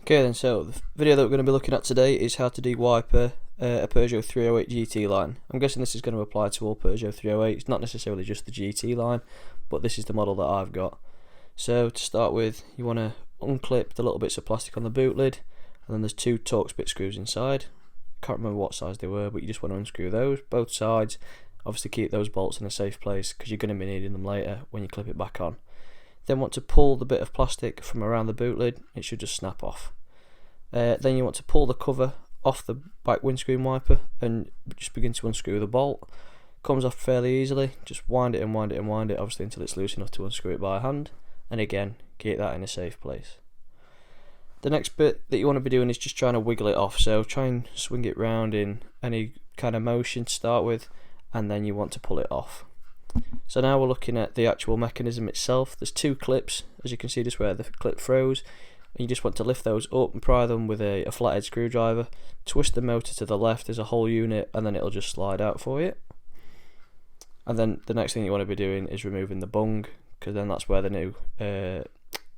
Okay then, so the video that we're going to be looking at today is how to de-wiper a Peugeot 308 GT line. I'm guessing this is going to apply to all Peugeot 308s, not necessarily just the GT line, but this is the model that I've got. So to start with, you want to unclip the little bits of plastic on the boot lid, and then there's two Torx bit screws inside. Can't remember what size they were, but you just want to unscrew those, both sides. Obviously keep those bolts in a safe place because you're going to be needing them later when you clip it back on. Then want to pull the bit of plastic from around the boot lid. It should just snap off. Then you want to pull the cover off the back windscreen wiper and just begin to unscrew the bolt. Comes off fairly easily. Just wind it and wind it and wind it, obviously until it's loose enough to unscrew it by hand. And again, keep that in a safe place. The next bit that you want to be doing is just trying to wiggle it off. So try and swing it round in any kind of motion to start with, and then you want to pull it off. So now we're looking at the actual mechanism itself. There's two clips, as you can see just where the clip froze, and you just want to lift those up and pry them with a flathead screwdriver. Twist the motor to the left, there's a whole unit, and then it'll just slide out for you. And then the next thing you want to be doing is removing the bung, because then that's where the new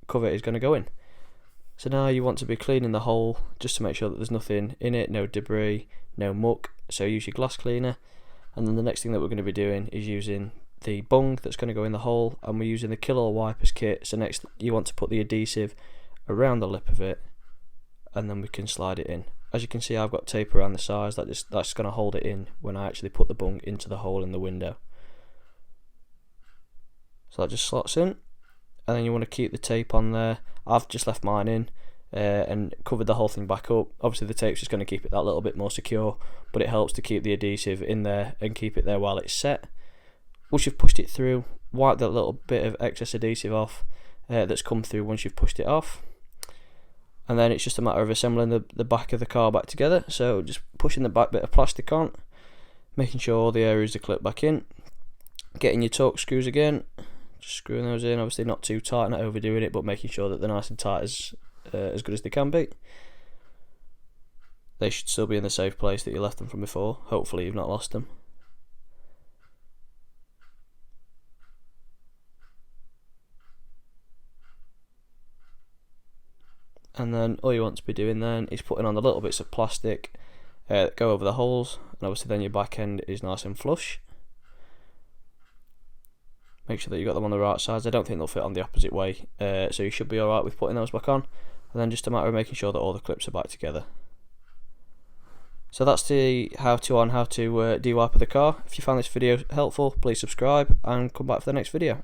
cover is going to go in. So now you want to be cleaning the hole just to make sure that there's nothing in it, no debris, no muck. So use your glass cleaner. And then the next thing that we're going to be doing is using the bung that's going to go in the hole, and we're using the KillAllWipers kit. So next you want to put the adhesive around the lip of it, and then we can slide it in. As you can see, I've got tape around the sides that's going to hold it in when I actually put the bung into the hole in the window. So that just slots in, and then you want to keep the tape on there. I've just left mine in and covered the whole thing back up. Obviously the tape's just going to keep it that little bit more secure, but it helps to keep the adhesive in there and keep it there while it's set. Once you've pushed it through, wipe that little bit of excess adhesive off that's come through once you've pushed it off, and then it's just a matter of assembling the back of the car back together. So just pushing the back bit of plastic on, making sure all the areas are clipped back in, getting your Torx screws again, just screwing those in, obviously not too tight, not overdoing it, but making sure that they're nice and tight as good as they can be. They should still be in the safe place that you left them from before. Hopefully you've not lost them. And then all you want to be doing then is putting on the little bits of plastic that go over the holes, and obviously then your back end is nice and flush. Make sure that you got them on the right sides. I don't think they'll fit on the opposite way, so you should be alright with putting those back on. And then just a matter of making sure that all the clips are back together. So that's the how-to on how to de-wiper the car. If you found this video helpful, please subscribe and come back for the next video.